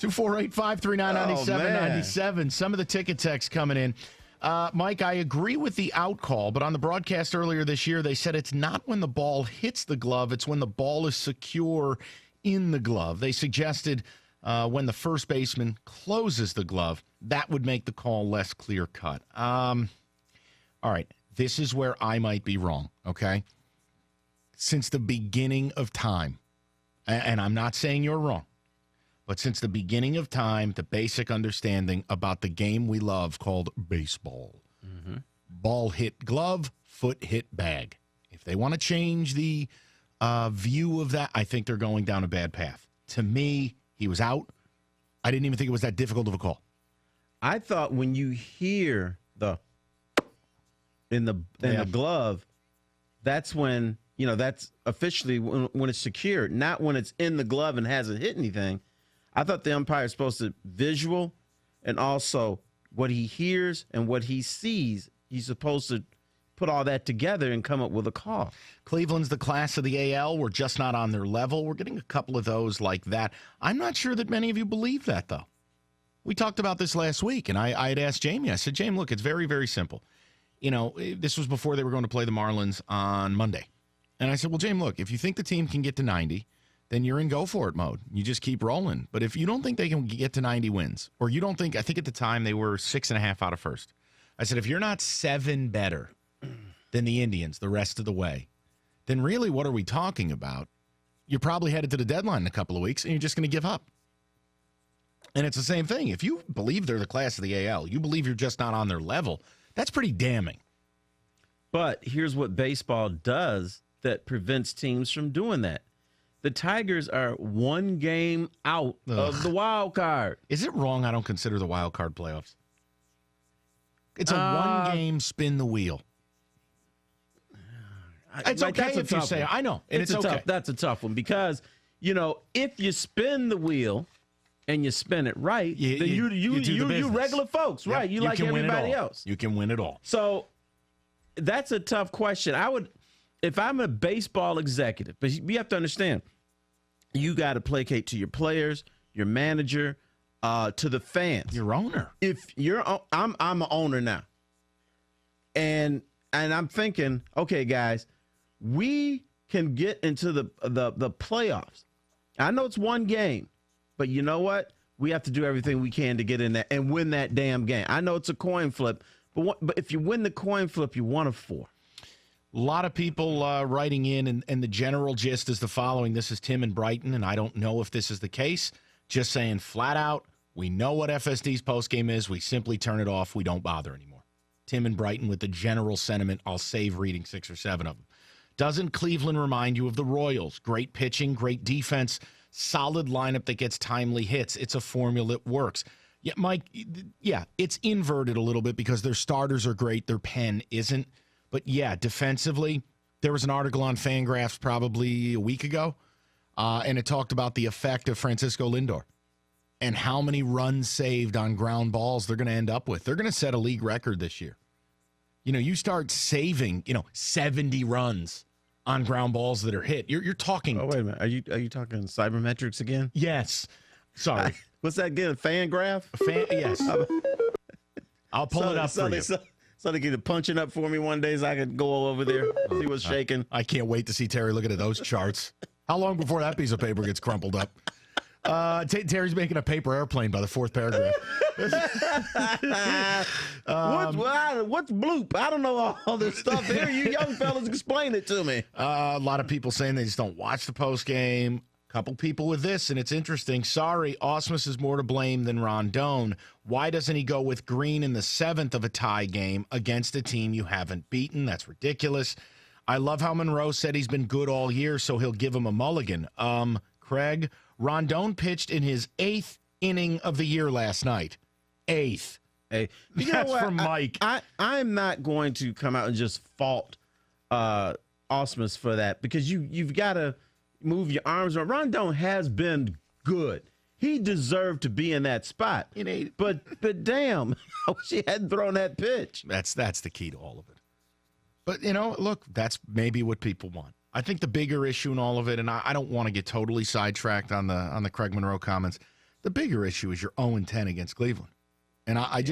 248-539-9797. Some of the ticket texts coming in. Mike, I agree with the out call, but on the broadcast earlier this year, they said it's not when the ball hits the glove, it's when the ball is secure in the glove. They suggested when the first baseman closes the glove, that would make the call less clear-cut. All right, this is where I might be wrong, okay? Since the beginning of time, and I'm not saying you're wrong, but since the beginning of time, the basic understanding about the game we love called baseball. Mm-hmm. Ball hit glove, foot hit bag. If they want to change the view of that, I think they're going down a bad path. To me, he was out. I didn't even think it was that difficult of a call. I thought when you hear the in the glove, that's when, that's officially when it's secured, not when it's in the glove and hasn't hit anything. I thought the umpire is supposed to visual and also what he hears and what he sees. He's supposed to put all that together and come up with a call. Cleveland's the class of the AL. We're just not on their level. We're getting a couple of those like that. I'm not sure that many of you believe that, though. We talked about this last week, and I had asked Jamie. I said, Jamie, look, it's very, very simple. This was before they were going to play the Marlins on Monday. And I said, well, Jamie, look, if you think the team can get to 90, then you're in go-for-it mode. You just keep rolling. But if you don't think they can get to 90 wins, or you don't think, I think at the time they were 6.5 out of first. I said, if you're not 7 better than the Indians the rest of the way, then really what are we talking about? You're probably headed to the deadline in a couple of weeks, and you're just going to give up. And it's the same thing. If you believe they're the class of the AL, you believe you're just not on their level, that's pretty damning. But here's what baseball does that prevents teams from doing that. The Tigers are 1 game out of the wild card. Is it wrong I don't consider the wild card playoffs? It's a 1-game spin the wheel. It's okay if you say, I know. And it's okay. That's a tough one because, if you spin the wheel and you spin it right, then you regular folks, right? You like everybody else. You can win it all. So that's a tough question. If I'm a baseball executive, but you have to understand, you got to placate to your players, your manager, to the fans, your owner. I'm an owner now, and I'm thinking, okay, guys, we can get into the playoffs. I know it's 1 game, but you know what? We have to do everything we can to get in there and win that damn game. I know it's a coin flip, but if you win the coin flip, you won a 4. A lot of people writing in, and the general gist is the following. This is Tim in Brighton, and I don't know if this is the case. Just saying flat out, we know what FSD's postgame is. We simply turn it off. We don't bother anymore. Tim in Brighton with the general sentiment. I'll save reading 6 or 7 of them. Doesn't Cleveland remind you of the Royals? Great pitching, great defense, solid lineup that gets timely hits. It's a formula that works. Yeah, Mike, it's inverted a little bit because their starters are great. Their pen isn't. But, yeah, defensively, there was an article on Fangraphs probably a week ago, and it talked about the effect of Francisco Lindor and how many runs saved on ground balls they're going to end up with. They're going to set a league record this year. You start saving, 70 runs on ground balls that are hit. You're talking. Oh, wait a minute. Are you talking cybermetrics again? Yes. Sorry. What's that again? Fangraph? Yes. I'll pull it up for you. So they get it punching up for me one day so I could go over there, see what's shaking. I can't wait to see Terry looking at those charts. How long before that piece of paper gets crumpled up? Terry's making a paper airplane by the 4th paragraph. What's bloop? I don't know all this stuff here. You young fellas, explain it to me. A lot of people saying they just don't watch the post game. Couple people with this, and it's interesting. Sorry, Ausmus is more to blame than Rondon. Why doesn't he go with Green in the 7th of a tie game against a team you haven't beaten? That's ridiculous. I love how Monroe said he's been good all year, so he'll give him a mulligan. Craig, Rondon pitched in his 8th inning of the year last night. 8th. Hey, that's from Mike. I'm not going to come out and just fault Ausmus for that because you've got to move your arms around. Rondon has been good. He deserved to be in that spot. But damn, I wish he hadn't thrown that pitch. That's the key to all of it. But, look, that's maybe what people want. I think the bigger issue in all of it, and I don't want to get totally sidetracked on the Craig Monroe comments, The bigger issue is you're 0-10 against Cleveland. And I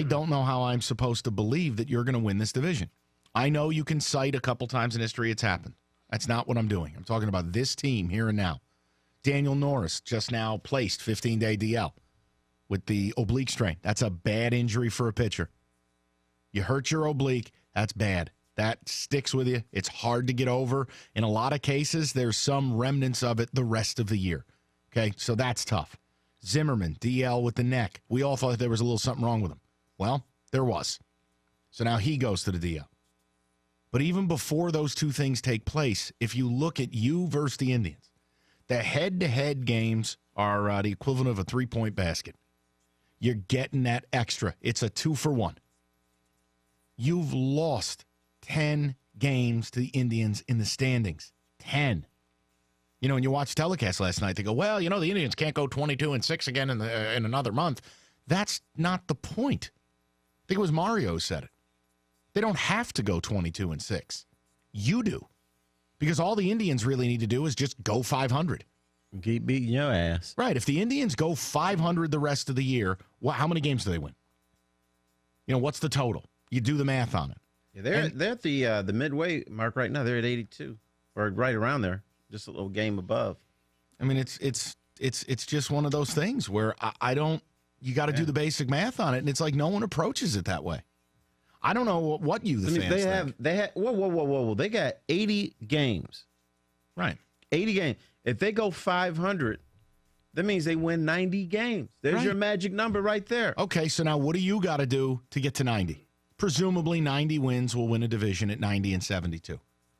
don't know how I'm supposed to believe that you're going to win this division. I know you can cite a couple times in history it's happened. That's not what I'm doing. I'm talking about this team here and now. Daniel Norris just now placed 15-day DL with the oblique strain. That's a bad injury for a pitcher. You hurt your oblique, that's bad. That sticks with you. It's hard to get over. In a lot of cases, there's some remnants of it the rest of the year. Okay, so that's tough. Zimmerman, DL with the neck. We all thought there was a little something wrong with him. Well, there was. So now he goes to the DL. But even before those two things take place, if you look at you versus the Indians, the head-to-head games are the equivalent of a three-point basket. You're getting that extra. It's a 2-for-1. You've lost 10 games to the Indians in the standings. 10. You know, when you watch telecast last night, they go, well, you know, the Indians can't go 22-6 again in another month. That's not the point. I think it was Mario who said it. They don't have to go 22-6. You do. Because all the Indians really need to do is just go 500. Keep beating your ass. Right. If the Indians go 500 the rest of the year, how many games do they win? You know, what's the total? You do the math on it. Yeah, they're at the midway mark right now. They're at 82, or right around there, just a little game above. I mean, it's just one of those things where I don't. You got to do the basic math on it, and it's like no one approaches it that way. I don't know what you the fans think. They have whoa. They got 80 games. Right. 80 games. If they go 500, that means they win 90 games. There's your magic number right there. Okay, so now what do you got to do to get to 90? Presumably 90 wins will win a division at 90-72.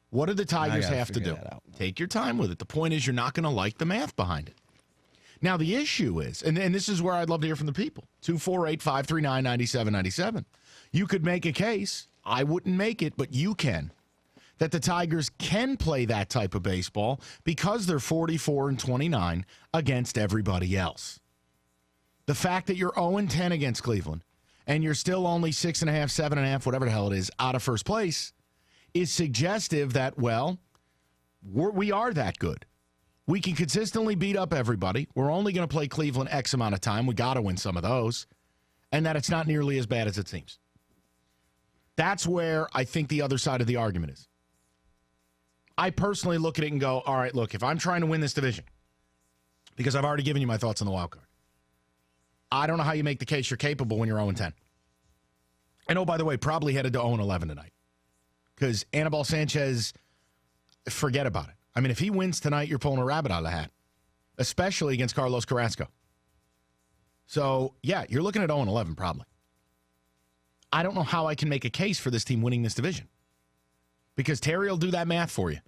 What do the Tigers have to do? Take your time with it. The point is you're not going to like the math behind it. Now, the issue is, and this is where I'd love to hear from the people, 248-539-9797. You could make a case, I wouldn't make it, but you can, that the Tigers can play that type of baseball because they're 44-29 against everybody else. The fact that you're 0-10 against Cleveland and you're still only 6.5, 7.5, whatever the hell it is, out of first place is suggestive that, well, we are that good. We can consistently beat up everybody. We're only going to play Cleveland X amount of time. We got to win some of those. And that it's not nearly as bad as it seems. That's where I think the other side of the argument is. I personally look at it and go, all right, look, if I'm trying to win this division, because I've already given you my thoughts on the wild card, I don't know how you make the case you're capable when you're 0-10. And oh, by the way, probably headed to 0-11 tonight. Because Anibal Sanchez, forget about it. I mean, if he wins tonight, you're pulling a rabbit out of the hat, especially against Carlos Carrasco. So, yeah, you're looking at 0-11 probably. I don't know how I can make a case for this team winning this division. Because Terry will do that math for you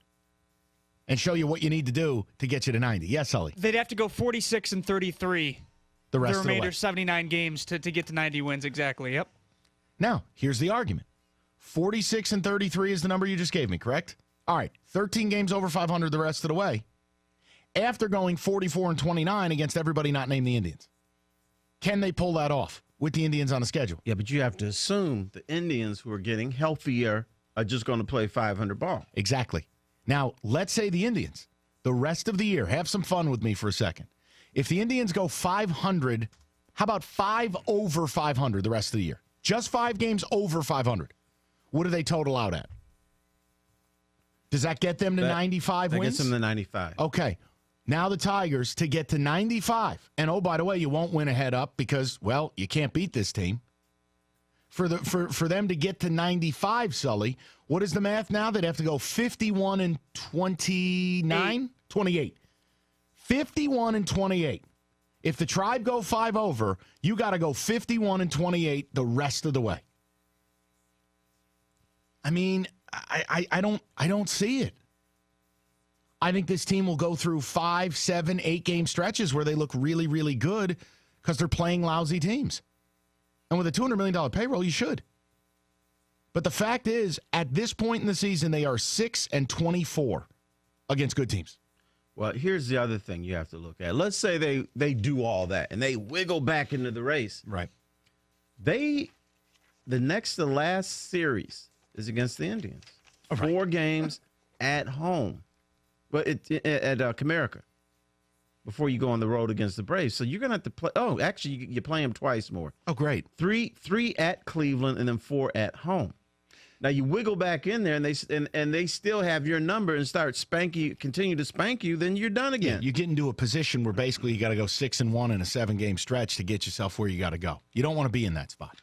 and show you what you need to do to get you to 90. Yes, Sully? They'd have to go 46-33 the rest of the remainder way. 79 games to get to 90 wins exactly. Yep. Now, here's the argument. 46-33 is the number you just gave me, correct? All right, 13 games over 500 the rest of the way. After going 44-29 against everybody not named the Indians. Can they pull that off with the Indians on the schedule? Yeah, but you have to assume the Indians who are getting healthier are just going to play 500 ball. Exactly. Now, let's say the Indians, the rest of the year, have some fun with me for a second. If the Indians go 500, how about 5 over 500 the rest of the year? Just 5 games over 500. What do they total out at? Does that get them to 95 wins? That gets them to 95. Okay. Now the Tigers to get to 95. And oh, by the way, you won't win a head up because, well, you can't beat this team. For them to get to 95, Sully, what is the math now? They'd have to go 51-29? 28. 51-28. If the Tribe go 5 over, you got to go 51-28 the rest of the way. I mean, I don't see it. I think this team will go through 5, 7, 8 game stretches where they look really, really good because they're playing lousy teams. And with a $200 million payroll, you should. But the fact is, at this point in the season, they are 6-24 against good teams. Well, here's the other thing you have to look at. Let's say they do all that and they wiggle back into the race. Right. The next to last series is against the Indians. Right. 4 games at home. But at Comerica. before you go on the road against the Braves. So you're going to have to play. Oh, actually, you play them twice more. Oh, great. Three at Cleveland and then 4 at home. Now you wiggle back in there, and they still have your number and continue to spank you. Then you're done again. Yeah, you get into a position where basically you got to go 6-1 in a 7-game stretch to get yourself where you got to go. You don't want to be in that spot.